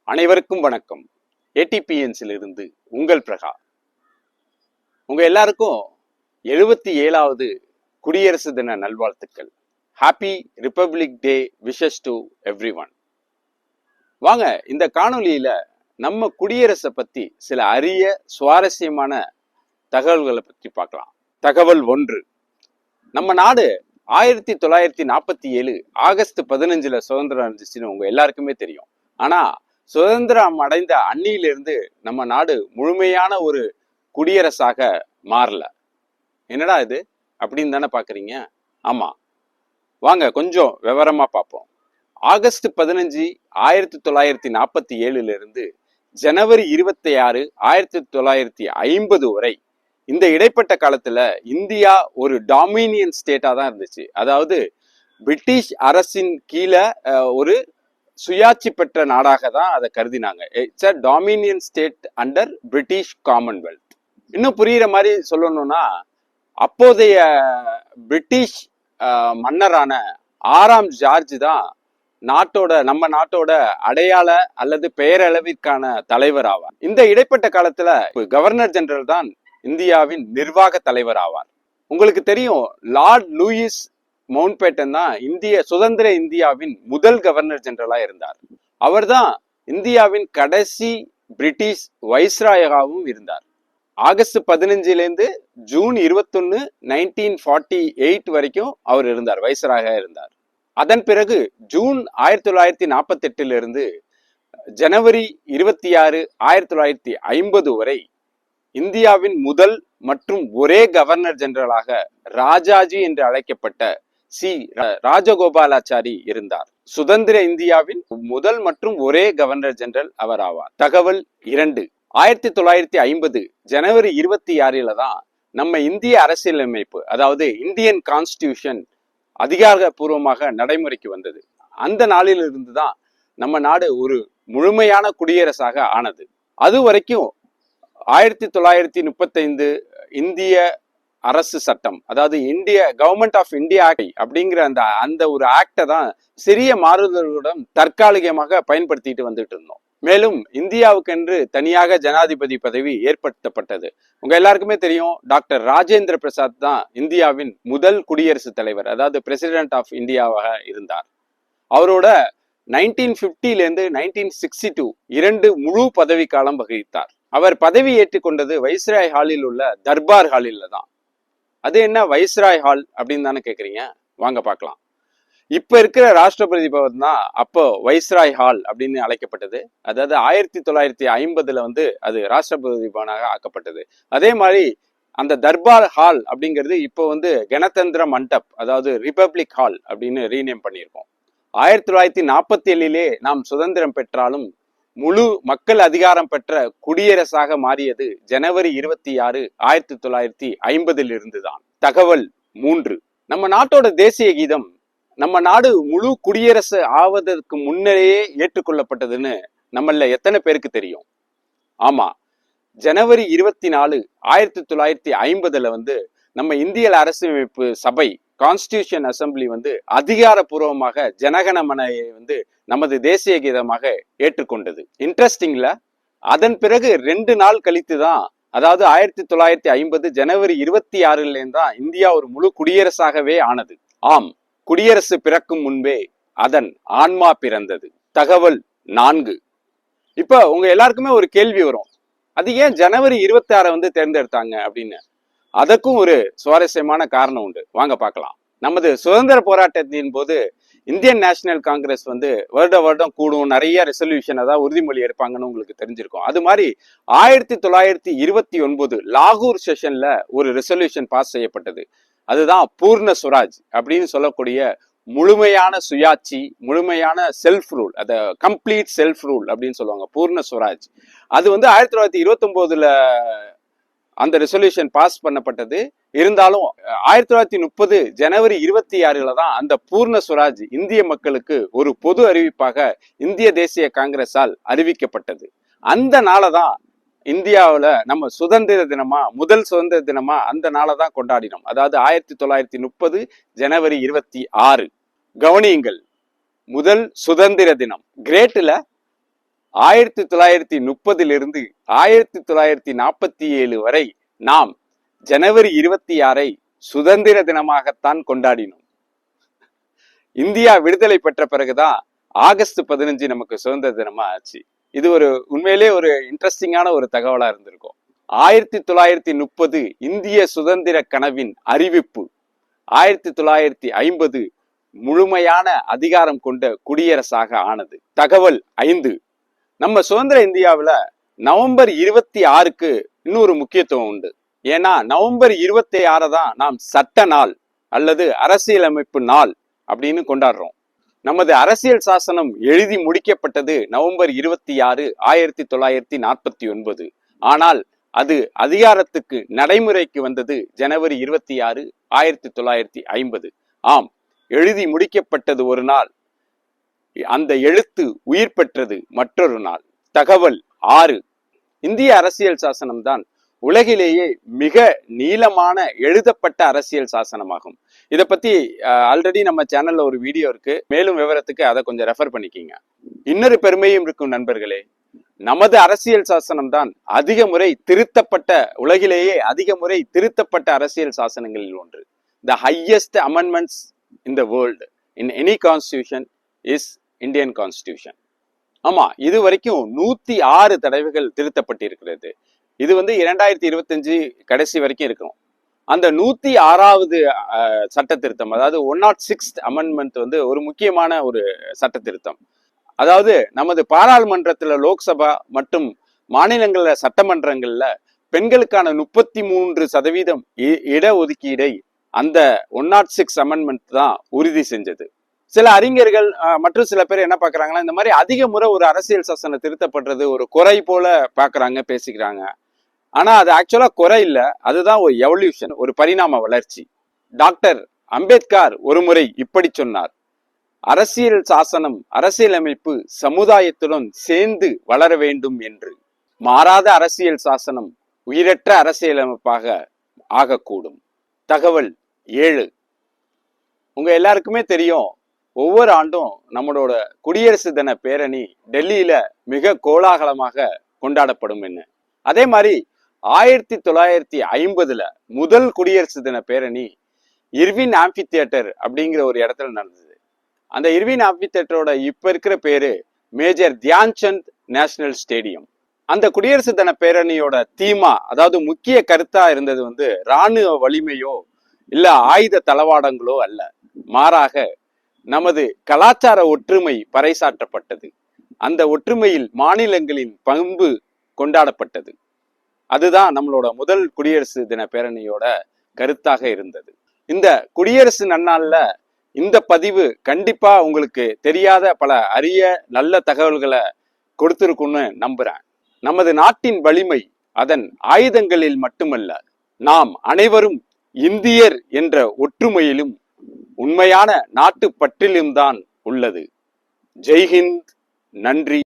அனைவருக்கும் வணக்கம். ஏடிபிஎன்ஸிலிருந்து உங்கள் பிரகா. உங்க எல்லாருக்கும் 77வது குடியரசு தின நல்வாழ்த்துக்கள். Happy republic day wishes to everyone. வாங்க இந்த காணொலியில நம்ம குடியரசை பத்தி சில அரிய சுவாரஸ்யமான தகவல்களை பற்றி பார்க்கலாம். தகவல் 1. நம்ம நாடு 1947 ஆகஸ்ட் 15 சுதந்திரம் அடைஞ்சிச்சுன்னு உங்க எல்லாருக்குமே தெரியும். ஆனா சுதந்திரம் அடைந்த அன்னியிலிருந்து நம்ம நாடு முழுமையான ஒரு குடியரசாக மாறல. என்னடா இது அப்படின்னு தானே பாக்குறீங்க? ஆமா, வாங்க கொஞ்சம் விவரமா பார்ப்போம். ஆகஸ்ட் 15 1947 இருந்து ஜனவரி 26 1950 வரை இந்த இடைப்பட்ட காலத்துல இந்தியா ஒரு டாமினியன் ஸ்டேட்டா தான் இருந்துச்சு. அதாவது பிரிட்டிஷ் அரசின் கீழே ஒரு சுயாட்சி பெற்ற நாடாக தான் அதை கருதினாங்க. It's a dominion state under British commonwealth. இன்னும் புரியுற மாதிரி சொல்லணும்னா, அப்போதைய பிரிட்டிஷ் மன்னரான 6ஆம் ஜார்ஜ் தான் நம்ம நாட்டோட அடையாள அல்லது பெயரளவிற்கான தலைவர் ஆவார். இந்த இடைப்பட்ட காலத்துல கவர்னர் ஜெனரல் தான் இந்தியாவின் நிர்வாக தலைவர் ஆவார். உங்களுக்கு தெரியும், லார்ட் லூயிஸ் மவுண்ட்பேட்டன் தான் சுதந்திர இந்தியாவின் முதல் கவர்னர் ஜெனரலா இருந்தார். அவர் தான் இந்தியாவின் கடைசி பிரிட்டிஷ் வைஸ்ராயகாவும் இருந்தார். ஆகஸ்ட் 15 ஜூன் 21 1948 வரைக்கும் அவர் இருந்தார், வைஸ்ராயகா இருந்தார். அதன் பிறகு ஜூன் 1948 ஜனவரி 26 1950 வரை இந்தியாவின் முதல் மற்றும் ஒரே கவர்னர் ஜெனரலாக ராஜாஜி என்று அழைக்கப்பட்ட சி ராஜகோபாலாச்சாரி இருந்தார். சுதந்திர இந்தியாவின் முதல் மற்றும் ஒரே கவர்னர் ஜெனரல் அவர் ஆவார். தகவல் 2. 1950 ஜனவரி 26 தான் நம்ம இந்திய அரசியலமைப்பு, அதாவது இந்தியன் கான்ஸ்டிடியூஷன் அதிகாரப்பூர்வமாக நடைமுறைக்கு வந்தது. அந்த நாளிலிருந்து தான் நம்ம நாடு ஒரு முழுமையான குடியரசாக ஆனது. அது வரைக்கும் 1935 இந்திய அரசு சட்டம், அதாவது இந்திய கவர்மெண்ட் ஆஃப் இந்தியா ஆக்ட் அப்படிங்கிற அந்த ஒரு ஆக்டை தான் சிறிய மாறுதல்களுடன் தற்காலிகமாக பயன்படுத்திட்டு வந்துட்டு இருந்தோம். மேலும் இந்தியாவுக்கென்று தனியாக ஜனாதிபதி பதவி ஏற்படுத்தப்பட்டது. உங்க எல்லாருக்குமே தெரியும், டாக்டர் ராஜேந்திர பிரசாத் தான் இந்தியாவின் முதல் குடியரசுத் தலைவர், அதாவது பிரசிடென்ட் ஆஃப் இந்தியாவாக இருந்தார். அவரோட 1950 1962 2 முழு பதவி காலம் வகித்தார். அவர் பதவி ஏற்றுக்கொண்டது வைஸ்ராய் ஹாலில் உள்ள தர்பார் ஹாலில் தான். அது என்ன வைஸ்ராய் ஹால் அப்படின்னு தானே கேக்குறீங்க? வாங்க பார்க்கலாம். இப்ப இருக்கிற ராஷ்டிரபதி பவன் தான் அப்போ வைஸ்ராய் ஹால் அப்படின்னு அழைக்கப்பட்டது. அதாவது 1950 அது ராஷ்டிரபதி பவனாக ஆக்கப்பட்டது. அதே மாதிரி அந்த தர்பார் ஹால் அப்படிங்கிறது இப்போ கணதந்திர மண்டப், அதாவது ரிபப்ளிக் ஹால் அப்படின்னு ரீநேம் பண்ணியிருக்கோம். 1947 நாம் சுதந்திரம் பெற்றாலும் முழு மக்கள் அதிகாரம் பெற்ற குடியரசாக மாறியது ஜனவரி 26 1950 தான். தகவல் 3. நம்ம நாட்டோட தேசிய கீதம் நம்ம நாடு முழு குடியரசு ஆவதற்கு முன்னரே ஏற்றுக்கொள்ளப்பட்டதுன்னு நம்மள எத்தனை பேருக்கு தெரியும்? ஆமா, ஜனவரி 24 1950 நம்ம இந்திய அரசியலமைப்பு சபை கான்ஸ்டிடியூஷன் அசம்பிளி அதிகாரப்பூர்வமாக ஜனகணமனையை நமது தேசிய கீதமாக ஏற்றுக்கொண்டது. இன்ட்ரெஸ்டிங்ல, அதன் பிறகு 2 நாள் கழித்து தான், அதாவது 1950 ஜனவரி 26 தான் இந்தியா ஒரு முழு குடியரசாகவே ஆனது. ஆம், குடியரசு பிறக்கும் முன்பே அதன் ஆன்மா பிறந்தது. தகவல் 4. இப்ப உங்க எல்லாருக்குமே ஒரு கேள்வி வரும், அது ஏன் ஜனவரி 26 தேர்ந்தெடுத்தாங்க அப்படின்னு. அதற்கும் ஒரு சுவாரஸ்யமான காரணம் உண்டு, வாங்க பார்க்கலாம். நமது சுதந்திர போராட்டத்தின் போது இந்தியன் நேஷனல் காங்கிரஸ் வருடம் கூடும், நிறைய ரெசல்யூஷன், அதாவது உறுதிமொழி எடுப்பாங்கன்னு உங்களுக்கு தெரிஞ்சிருக்கும். அது மாதிரி 1929 லாகூர் செஷன்ல ஒரு ரெசல்யூஷன் பாஸ் செய்யப்பட்டது. அதுதான் பூர்ண சுவராஜ் அப்படின்னு சொல்லக்கூடிய முழுமையான சுயாட்சி, முழுமையான செல்ஃப் ரூல், அத கம்ப்ளீட் செல்ஃப் ரூல் அப்படின்னு சொல்லுவாங்க, பூர்ண சுவராஜ். அது 1929 அந்த ரெசல்யூஷன் பாஸ் பண்ணப்பட்டது. இருந்தாலும் 1930 ஜனவரி 26 தான் அந்த பூர்ண சுவராஜ் இந்திய மக்களுக்கு ஒரு பொது அறிவிப்பாக இந்திய தேசிய காங்கிரஸால் அறிவிக்கப்பட்டது. அந்த நாளதான் இந்தியாவில் நம்ம சுதந்திர தினமா, முதல் சுதந்திர தினமா அந்த நாளை தான் கொண்டாடினோம். அதாவது 1930 ஜனவரி 26. கவனியுங்கள், முதல் சுதந்திர தினம். கிரேட்ல 1930 1947 வரை நாம் ஜனவரி 26 சுதந்திர தினமாகத்தான் கொண்டாடினோம். இந்தியா விடுதலை பெற்ற பிறகுதான் ஆகஸ்ட் 15 நமக்கு சுதந்திர தினமா ஆச்சு. இது உண்மையிலே ஒரு இன்ட்ரெஸ்டிங்கான ஒரு தகவலா இருந்திருக்கும். 1930 இந்திய சுதந்திர கனவின் அறிவிப்பு. 1950 முழுமையான அதிகாரம் கொண்ட குடியரசாக ஆனது. தகவல் 5. நம்ம சுதந்திர இந்தியாவில் நவம்பர் 26க்கு இன்னொரு முக்கியத்துவம் உண்டு. ஏன்னா நவம்பர் 26 தான் நாம் சட்ட நாள் அல்லது அரசியலமைப்பு நாள் அப்படின்னு கொண்டாடுறோம். நமது அரசியல் சாசனம் எழுதி முடிக்கப்பட்டது நவம்பர் 26 1949. ஆனால் அது அதிகாரத்துக்கு நடைமுறைக்கு வந்தது ஜனவரி 26 1950. ஆம், எழுதி முடிக்கப்பட்டது ஒரு நாள், அந்த எழுத்து உயிர் பெற்றது மற்றொரு நாள். தகவல் 6. இந்திய அரசியல் சாசனம் தான் உலகிலேயே மிக நீளமான எழுதப்பட்ட அரசியல் சாசனமாகும். இதை பத்தி ஆல்ரெடி நம்ம சேனல்ல ஒரு வீடியோ இருக்கு, மேலும் விவரத்துக்கு அதை கொஞ்சம் ரெஃபர் பண்ணிக்கிங்க. இன்னொரு பெருமையும் இருக்கும் நண்பர்களே, நமது அரசியல் சாசனம் தான் அதிக முறை திருத்தப்பட்ட, உலகிலேயே அதிக முறை திருத்தப்பட்ட அரசியல் சாசனங்களில் ஒன்று. The highest amendments in the world in any constitution is Indian Constitution. ஆமா, இது வரைக்கும் 106 தடவைகள் திருத்தப்பட்டிருக்கிறது. இது 2025 கடைசி வரைக்கும் இருக்கும். அந்த 106வது சட்ட திருத்தம், அதாவது 106th அமெண்ட்மெண்ட் ஒரு முக்கியமான ஒரு சட்ட திருத்தம். அதாவது நமது பாராளுமன்றத்துல, லோக்சபா மற்றும் மாநிலங்கள்ல சட்டமன்றங்கள்ல பெண்களுக்கான 33% இடஒதுக்கீடை அந்த 106 அமெண்ட்மெண்ட் தான் உறுதி செஞ்சது. சில அறிஞர்கள் மற்றும் சில பேர் என்ன பாக்குறாங்கன்னா, இந்த மாதிரி அதிக முறை ஒரு அரசியல் சாசனம் திருத்தப்படுறது ஒரு குறை போல பாக்குறாங்க, பேசிக்கிறாங்க. ஆனா அது ஆக்சுவலா குறை இல்ல, அதுதான் ஒரு எவல்யூஷன், ஒரு பரிணாம வளர்ச்சி. டாக்டர் அம்பேத்கர் ஒரு முறை இப்படி சொன்னார்: அரசியல் சாசனம், அரசியலமைப்பு சமுதாயத்துடன் சேர்ந்து வளர வேண்டும் என்று. மாறாத அரசியல் சாசனம் உயிரற்ற அரசியலமைப்பாக ஆகக்கூடும். தகவல் 7. உங்க எல்லாருக்குமே தெரியும், ஒவ்வொரு ஆண்டும் நம்மளோட குடியரசு தின பேரணி டெல்லியில மிக கோலாகலமாக கொண்டாடப்படும். அதே மாதிரி 1950 முதல் குடியரசு தின பேரணி இர்வின் ஆம்பி தியேட்டர் அப்படிங்கிற ஒரு இடத்துல நடந்தது. அந்த இர்வின் ஆம்பி தியேட்டரோட இப்ப இருக்கிற பேரு மேஜர் தியான்சந்த் நேஷனல் ஸ்டேடியம். அந்த குடியரசு தின பேரணியோட தீமா, அதாவது முக்கிய கருத்தா இருந்தது இராணுவ வலிமையோ இல்ல ஆயுத தளவாடங்களோ அல்ல, மாறாக நமது கலாச்சார ஒற்றுமை பறைசாற்றப்பட்டது. அந்த ஒற்றுமையில் மாநிலங்களின் பங்கு கொண்டாடப்பட்டது. அதுதான் நம்மளோட முதல் குடியரசு தின பேரணியோட கருத்தாக இருந்தது. இந்த குடியரசு நன்னாள்ல இந்த பதிவு கண்டிப்பா உங்களுக்கு தெரியாத பல அரிய நல்ல தகவல்களை கொடுத்திருக்கும்னு நம்புறேன். நமது நாட்டின் வலிமை அதன் ஆயுதங்களில் மட்டுமல்ல, நாம் அனைவரும் இந்தியர் என்ற ஒற்றுமையிலும் உண்மையான நாட்டு பற்றிலும் தான் உள்ளது. ஜெய்ஹிந்த். நன்றி.